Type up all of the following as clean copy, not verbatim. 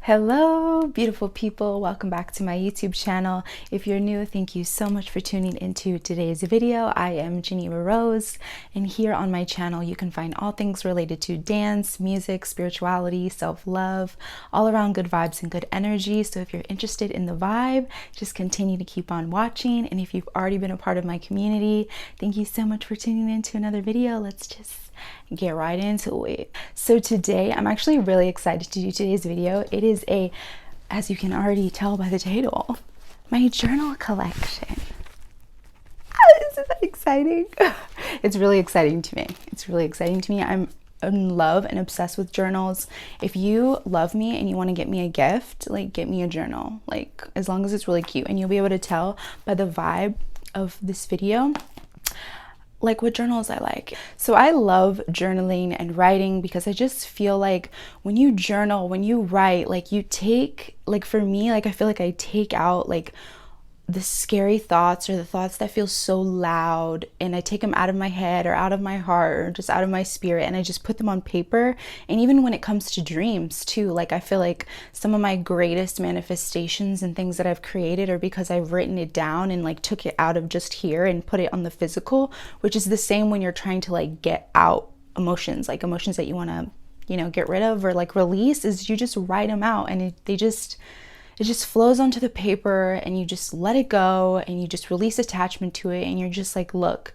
Hello, beautiful people. Welcome back to my YouTube channel. If you're new, thank you so much for tuning into today's video. I am Geneva Rose, and here on my channel, you can find all things related to dance, music, spirituality, self-love, all around good vibes and good energy. So if you're interested in the vibe, just continue to keep on watching. And if you've already been a part of my community, thank you so much for tuning in to another video. Let's just get right into it. So today I'm actually really excited to do today's video. It is as you can already tell by the title, my journal collection. Isn't that exciting? It's really exciting to me. It's really exciting to me. I'm in love and obsessed with journals. If you love me and you want to get me a gift, like get me a journal, like as long as it's really cute, and you'll be able to tell by the vibe of this video like what journals I like. So I love journaling and writing because I just feel like when you journal, when you write, like you take, like for me, like I feel like I take out like the scary thoughts or the thoughts that feel so loud, and I take them out of my head or out of my heart or just out of my spirit, and I just put them on paper. And even when it comes to dreams too, like I feel like some of my greatest manifestations and things that I've created are because I've written it down and like took it out of just here and put it on the physical, which is the same when you're trying to like get out emotions, like emotions that you want to, you know, get rid of or like release, is you just write them out, and it just flows onto the paper, and you just let it go, and you just release attachment to it, and you're just like, look,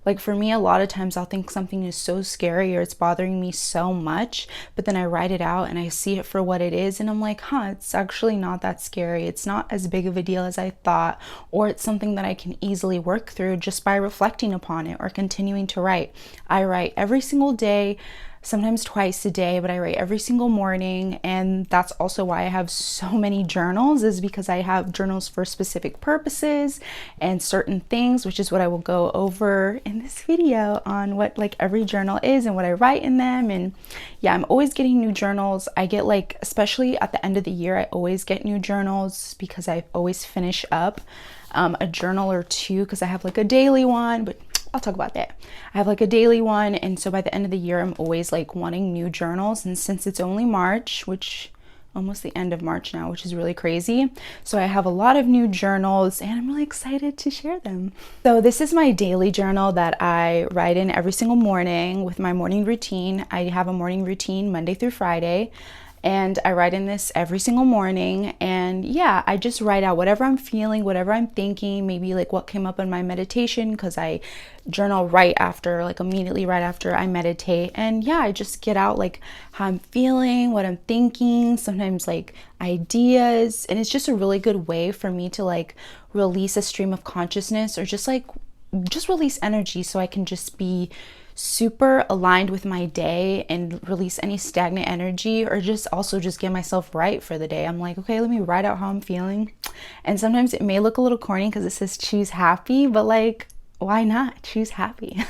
like for me, a lot of times I'll think something is so scary or it's bothering me so much, but then I write it out and I see it for what it is, and I'm like, it's actually not that scary. It's not as big of a deal as I thought, or it's something that I can easily work through just by reflecting upon it or continuing to write. I write every single day, sometimes twice a day, but I write every single morning. And that's also why I have so many journals, is because I have journals for specific purposes and certain things, which is what I will go over in this video on what like every journal is and what I write in them. And yeah, I'm always getting new journals. I get like, especially at the end of the year, I always get new journals because I always finish up a journal or two, because I have like a daily one, but I'll talk about that. I have like a daily one, and so by the end of the year I'm always like wanting new journals. And since it's only March, which almost the end of March now, which is really crazy, so I have a lot of new journals and I'm really excited to share them. So this is my daily journal that I write in every single morning with my morning routine. I have a morning routine Monday through Friday, and I write in this every single morning. And yeah, I just write out whatever I'm feeling, whatever I'm thinking, maybe like what came up in my meditation, because I journal right after, like immediately right after I meditate. And yeah, I just get out like how I'm feeling, what I'm thinking, sometimes like ideas. And it's just a really good way for me to like release a stream of consciousness, or just release energy, so I can just be super aligned with my day and release any stagnant energy, or just also just get myself right for the day. I'm like, okay, let me write out how I'm feeling. And sometimes it may look a little corny because it says choose happy, but like, why not choose happy?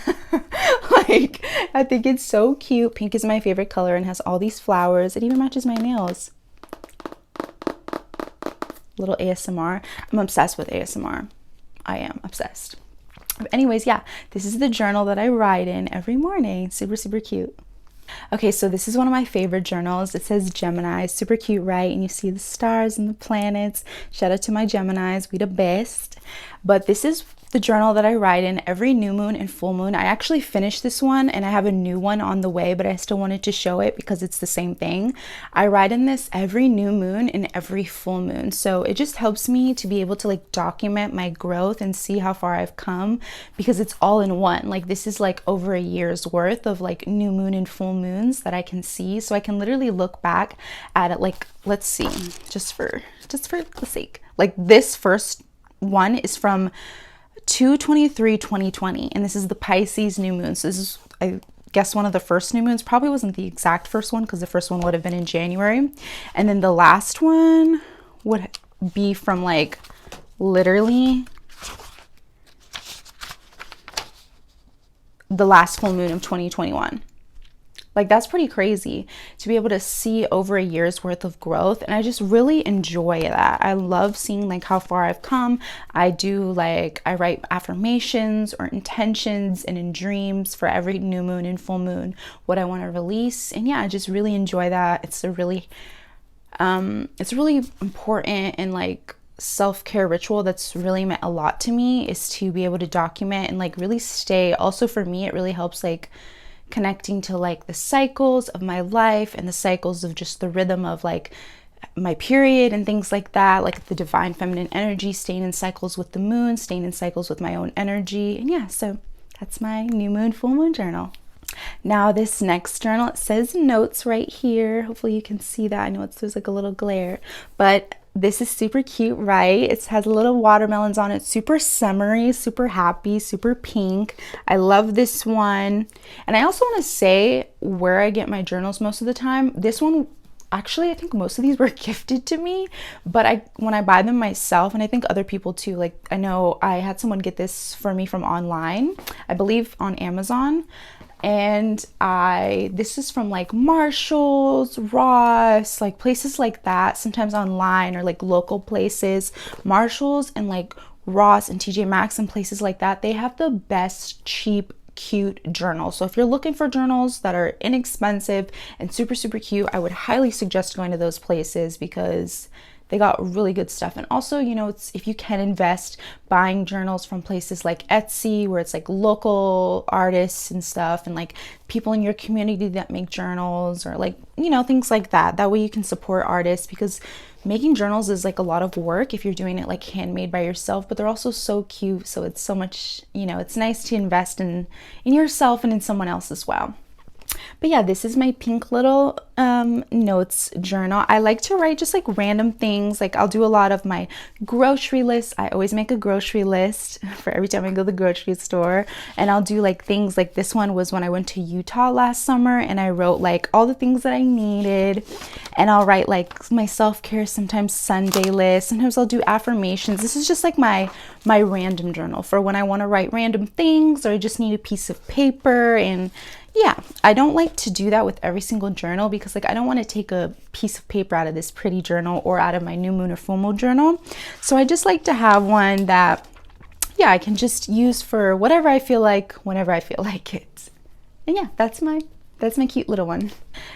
Like, I think it's so cute. Pink is my favorite color and has all these flowers. It even matches my nails. Little ASMR. I'm obsessed with ASMR. I am obsessed. But anyways, yeah, this is the journal that I write in every morning. Super, super cute. Okay, so this is one of my favorite journals. It says Gemini, super cute, right? And you see the stars and the planets. Shout out to my Geminis, we the best. But this is the journal that I write in every new moon and full moon. I actually finished this one and I have a new one on the way, but I still wanted to show it because it's the same thing. I write in this every new moon and every full moon. So it just helps me to be able to like document my growth and see how far I've come, because it's all in one. Like this is like over a year's worth of like new moon and full moons that I can see. So I can literally look back at it. Like, let's see, just for the sake, like this first one is from 2/23/2020, and this is the Pisces new moon. So this is, I guess, one of the first new moons. Probably wasn't the exact first one, because the first one would have been in January, and then the last one would be from like literally the last full moon of 2021. Like, that's pretty crazy to be able to see over a year's worth of growth. And I just really enjoy that. I love seeing like how far I've come. I write affirmations or intentions and in dreams for every new moon and full moon, what I want to release. And yeah, I just really enjoy that. It's a really It's really important and like self-care ritual that's really meant a lot to me, is to be able to document and like really stay. Also for me, it really helps like connecting to like the cycles of my life and the cycles of just the rhythm of like my period and things like that, like the divine feminine energy, staying in cycles with the moon, staying in cycles with my own energy. And yeah, so that's my new moon, full moon journal. Now this next journal, it says notes right here. Hopefully you can see that. I know there's like a little glare, but this is super cute, right? It has little watermelons on it, super summery, super happy, super pink. I love this one. And I also want to say where I get my journals most of the time. This one, actually, I think most of these were gifted to me, but when I buy them myself, and I think other people too, like I know I had someone get this for me from online, I believe on Amazon. And this is from like Marshall's, Ross, like places like that, sometimes online, or like local places. Marshall's and like Ross and TJ Maxx and places like that, they have the best cheap cute journals. So if you're looking for journals that are inexpensive and super cute, I would highly suggest going to those places because they got really good stuff. And also, you know, it's, if you can invest, buying journals from places like Etsy, where it's like local artists and stuff, and like people in your community that make journals, or like, you know, things like that. That way you can support artists, because making journals is like a lot of work if you're doing it like handmade by yourself, but they're also so cute. So it's so much, you know, it's nice to invest in yourself and in someone else as well. But yeah, this is my pink little notes journal. I like to write just like random things. Like I'll do a lot of my grocery lists. I always make a grocery list for every time I go to the grocery store. And I'll do like things like this one was when I went to Utah last summer, and I wrote like all the things that I needed. And I'll write like my self-care, sometimes Sunday list. Sometimes I'll do affirmations. This is just like my random journal for when I want to write random things, or I just need a piece of paper. And yeah, I don't like to do that with every single journal, because like I don't want to take a piece of paper out of this pretty journal or out of my new moon or full moon journal. So I just like to have one that, yeah, I can just use for whatever I feel like, whenever I feel like it. And yeah, that's my cute little one.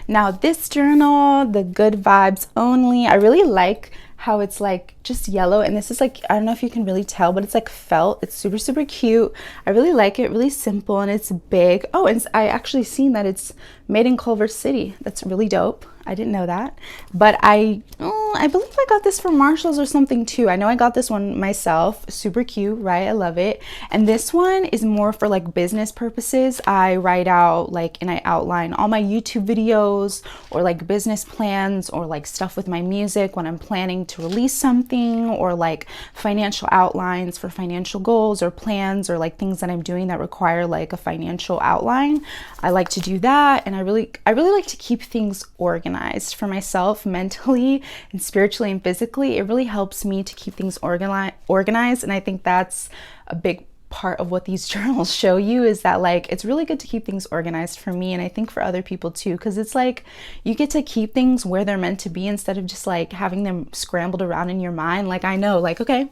Now this journal, the Good Vibes Only, I really like how it's like just yellow, and this is like, I don't know if you can really tell, but it's like felt. It's super cute. I really like it, really simple, and it's big. Oh, and I actually seen that it's made in Culver City. That's really dope. I didn't know that, but I believe I got this from Marshall's or something too. I know I got this one myself. Super cute, right? I love it. And this one is more for like business purposes. I write out like, and I outline all my YouTube videos, or like business plans, or like stuff with my music when I'm planning to release something, or like financial outlines for financial goals or plans, or like things that I'm doing that require like a financial outline. I like to do that, and I really like to keep things organized for myself, mentally and spiritually and physically. It really helps me to keep things organized, and I think that's a big part of what these journals show you, is that like it's really good to keep things organized for me, and I think for other people too, because it's like you get to keep things where they're meant to be instead of just like having them scrambled around in your mind. Like I know, like, okay,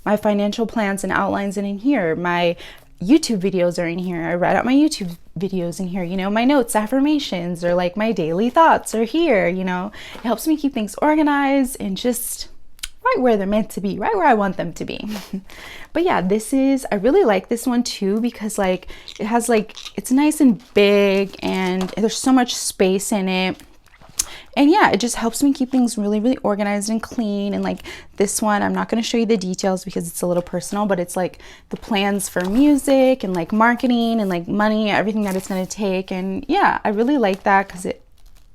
my financial plans and outlines are in here, my YouTube videos are in here, I write out my YouTube videos in here, you know, my notes, affirmations, or like my daily thoughts are here, you know. It helps me keep things organized and just right where they're meant to be, right where I want them to be. But yeah, I really like this one too, because like it has like, it's nice and big, and there's so much space in it. And yeah, it just helps me keep things really organized and clean. And like this one, I'm not going to show you the details because it's a little personal, but it's like the plans for music and like marketing and like money, everything that it's going to take. And yeah, I really like that, because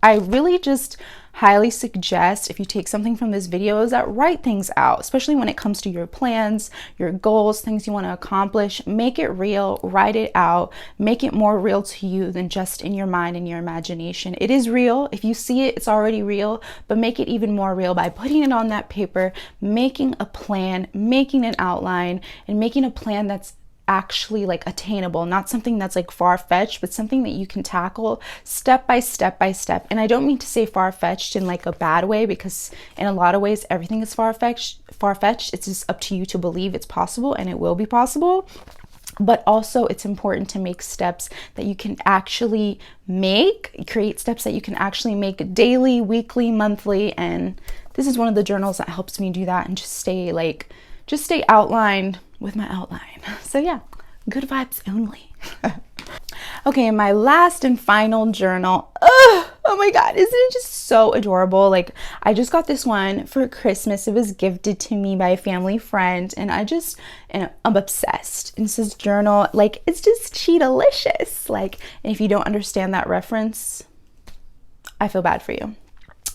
I really just highly suggest, if you take something from this video, is that write things out, especially when it comes to your plans, your goals, things you want to accomplish. Make it real, write it out, make it more real to you than just in your mind and your imagination. It is real. If you see it, it's already real, but make it even more real by putting it on that paper, making a plan, making an outline, and making a plan that's actually like attainable, not something that's like far-fetched, but something that you can tackle step by step by step. And I don't mean to say far-fetched in like a bad way, because in a lot of ways everything is far-fetched. It's just up to you to believe it's possible, and it will be possible. but also it's important to make steps that you can actually create steps that you can actually make daily, weekly, monthly. And this is one of the journals that helps me do that and just stay outlined with my outline. So yeah, good vibes only. Okay, my last and final journal. Oh my God, isn't it just so adorable? Like, I just got this one for Christmas. It was gifted to me by a family friend, and I'm obsessed. And this is journal, like, it's just Cheetahlicious. Like, and if you don't understand that reference, I feel bad for you.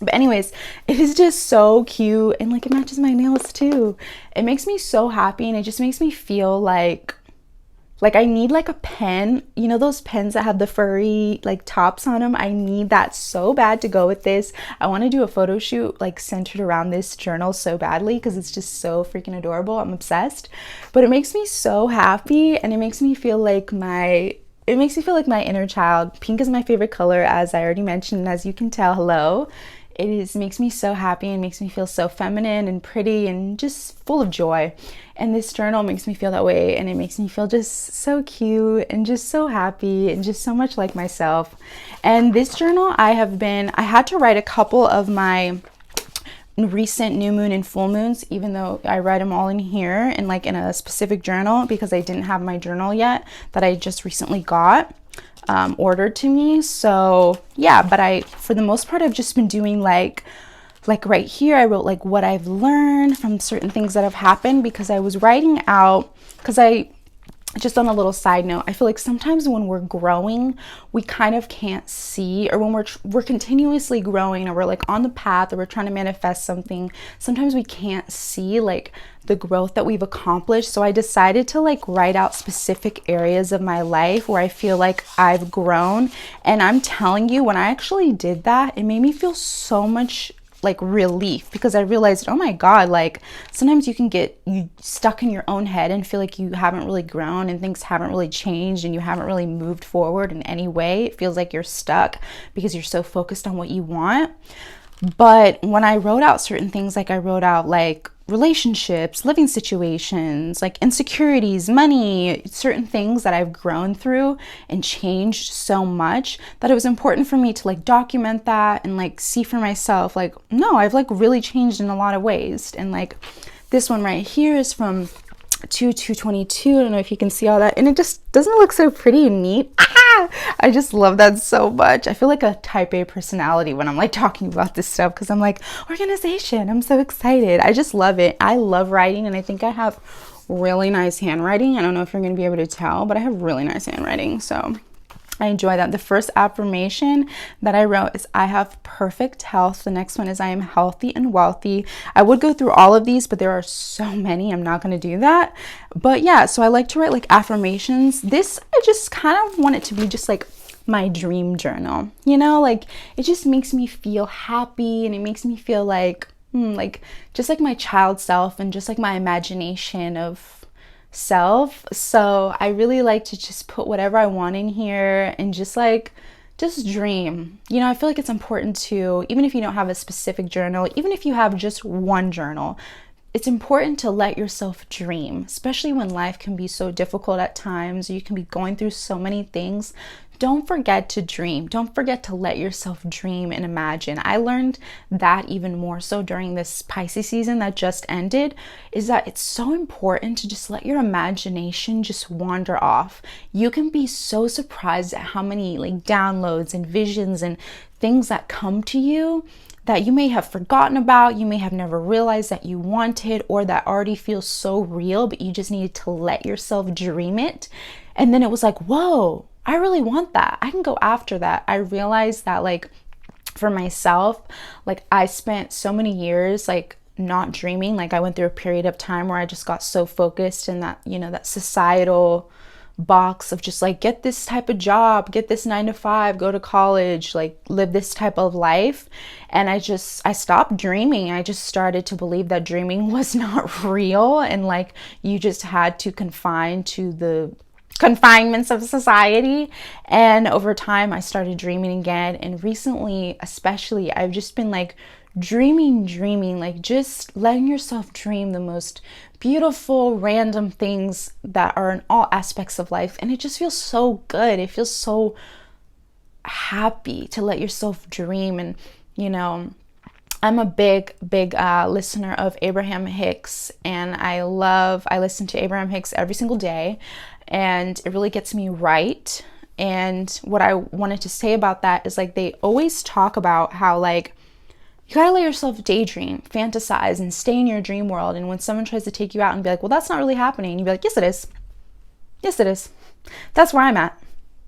But anyways, it is just so cute, and like, it matches my nails too. It makes me so happy, and it just makes me feel like I need like a pen, you know, those pens that have the furry like tops on them. I need that so bad to go with this. I want to do a photo shoot like centered around this journal so badly because it's just so freaking adorable. I'm obsessed. But it makes me so happy, and it makes me feel like my inner child. Pink is my favorite color, as I already mentioned, as you can tell. Hello. Makes me so happy and makes me feel so feminine and pretty and just full of joy. And this journal makes me feel that way, and it makes me feel just so cute and just so happy and just so much like myself. And this journal, I had to write a couple of my recent new moon and full moons, even though I write them all in here and like in a specific journal, because I didn't have my journal yet that I just recently got ordered to me. So yeah, but for the most part, I've just been doing like right here, I wrote like what I've learned from certain things that have happened, because I was writing out, just on a little side note, I feel like sometimes when we're growing, we kind of can't see, or when we're continuously growing, or we're like on the path, or we're trying to manifest something, sometimes we can't see like the growth that we've accomplished. So I decided to like write out specific areas of my life where I feel like I've grown. And I'm telling you, when I actually did that, it made me feel so much like relief, because I realized, oh my God, like sometimes you can get stuck in your own head and feel like you haven't really grown and things haven't really changed and you haven't really moved forward in any way. It feels like you're stuck because you're so focused on what you want. But when I wrote out certain things, like I wrote out like relationships, living situations, like insecurities, money, certain things that I've grown through and changed so much, that it was important for me to like document that and like see for myself, like, no, I've like really changed in a lot of ways. And like this one right here is from 2/2/22. I don't know if you can see all that, and it just doesn't it look so pretty and neat. I just love that so much. I feel like a type A personality when I'm like talking about this stuff, because I'm like, organization, I'm so excited. I just love it. I love writing, and I think I have really nice handwriting. I don't know if you're going to be able to tell, but I have really nice handwriting, so I enjoy that. The first affirmation that I wrote is I have perfect health. The next one is I am healthy and wealthy. I would go through all of these, but there are so many. I'm not going to do that. But yeah, so I like to write like affirmations. This, I just kind of want it to be just like my dream journal. You know, like it just makes me feel happy, and it makes me feel like just like my child self and just like my imagination of self. So I really like to just put whatever I want in here and just dream. You know, I feel like it's important to, even if you don't have a specific journal, even if you have just one journal, it's important to let yourself dream, especially when life can be so difficult at times. You can be going through so many things. Don't forget to dream. Don't forget to let yourself dream and imagine. I learned that even more so during this Pisces season that just ended, is that it's so important to just let your imagination just wander off. You can be so surprised at how many like downloads and visions and things that come to you that you may have forgotten about, you may have never realized that you wanted, or that already feels so real, but you just needed to let yourself dream it. And then it was like, whoa, I really want that. I can go after that. I realized that like for myself, like I spent so many years like not dreaming. Like I went through a period of time where I just got so focused in that, you know, that societal box of just like, get this type of job, get this 9-to-5, go to college, like live this type of life. And I stopped dreaming. I just started to believe that dreaming was not real, and like you just had to confine to the confinements of society. And over time I started dreaming again, and recently especially I've just been like dreaming, like just letting yourself dream the most beautiful, random things that are in all aspects of life. And it just feels so good. It feels so happy to let yourself dream. And, you know, I'm a big listener of Abraham Hicks, and I listen to Abraham Hicks every single day, and it really gets me right. And what I wanted to say about that is, like, they always talk about how, like, you gotta let yourself daydream, fantasize, and stay in your dream world. And when someone tries to take you out and be like, well, that's not really happening, you'd be like, yes, it is. Yes, it is. That's where I'm at.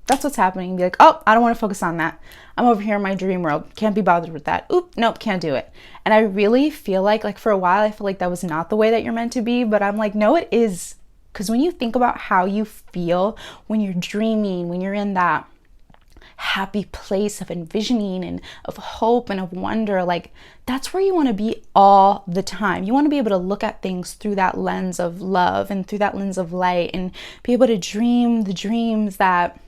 That's what's happening. Be like, oh, I don't want to focus on that. I'm over here in my dream world. Can't be bothered with that. Oop, nope, can't do it. And I really feel like for a while, I feel like that was not the way that you're meant to be. But I'm like, no, it is. Because when you think about how you feel when you're dreaming, when you're in that happy place of envisioning and of hope and of wonder, like, that's where you want to be all the time. You want to be able to look at things through that lens of love and through that lens of light, and be able to dream the dreams that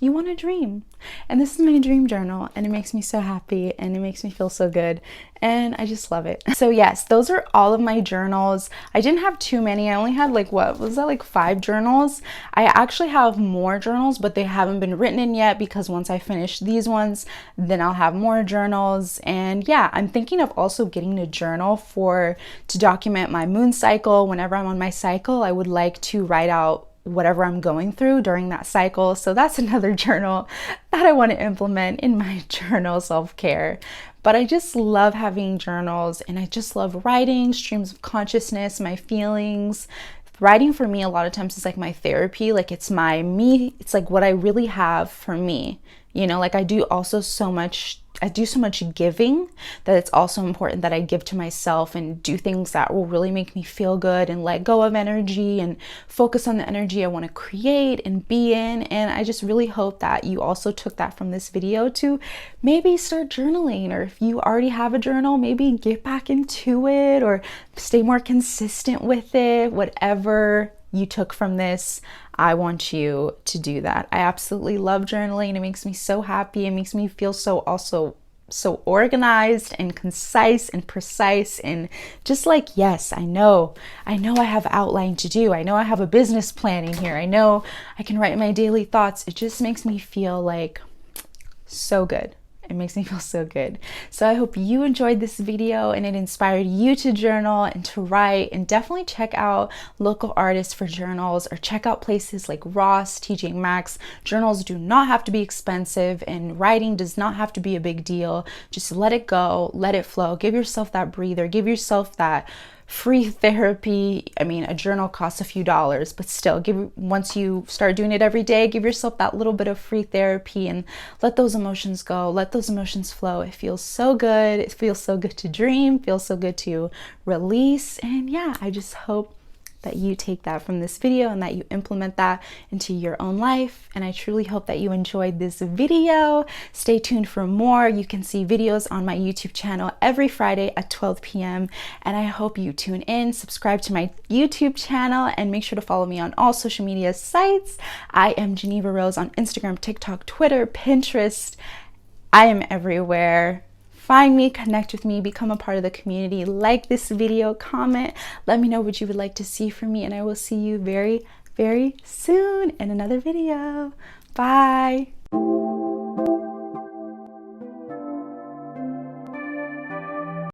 you want to dream. And this is my dream journal, and it makes me so happy, and it makes me feel so good, and I just love it. So yes, those are all of my journals. I didn't have too many. I only had like, what was that, like 5 journals. I actually have more journals, but they haven't been written in yet, because once I finish these ones, then I'll have more journals. And yeah, I'm thinking of also getting a journal to document my moon cycle. Whenever I'm on my cycle, I would like to write out whatever I'm going through during that cycle. So that's another journal that I want to implement in my journal self-care. But I just love having journals, and I just love writing, streams of consciousness, my feelings. Writing for me a lot of times is like my therapy. Like, it's my me. It's like what I really have for me. You know, like I do so much giving, that it's also important that I give to myself and do things that will really make me feel good, and let go of energy and focus on the energy I want to create and be in. And I just really hope that you also took that from this video to maybe start journaling, or if you already have a journal, maybe get back into it or stay more consistent with it. Whatever you took from this, I want you to do that. I absolutely love journaling. It makes me so happy. It makes me feel so organized and concise and precise, and just like, yes, I know I have outline to do. I know I have a business plan in here. I know I can write my daily thoughts. It just makes me feel like so good. It makes me feel so good. So I hope you enjoyed this video and it inspired you to journal and to write, and definitely check out local artists for journals, or check out places like Ross, TJ Maxx. Journals do not have to be expensive, and writing does not have to be a big deal. Just let it go, let it flow. Give yourself that breather, give yourself that free therapy. I mean, a journal costs a few dollars, but still, once you start doing it every day, give yourself that little bit of free therapy, and let those emotions go, let those emotions flow. It feels so good. It feels so good to dream, feels so good to release. And yeah, I just hope that you take that from this video and that you implement that into your own life. And I truly hope that you enjoyed this video. Stay tuned for more. You can see videos on my YouTube channel every Friday at 12 p.m. And I hope you tune in, subscribe to my YouTube channel, and make sure to follow me on all social media sites. I am Geneva Rose on Instagram, TikTok, Twitter, Pinterest. I am everywhere. Find me, connect with me, become a part of the community. Like this video, comment, let me know what you would like to see from me, and I will see you very, very soon in another video. Bye.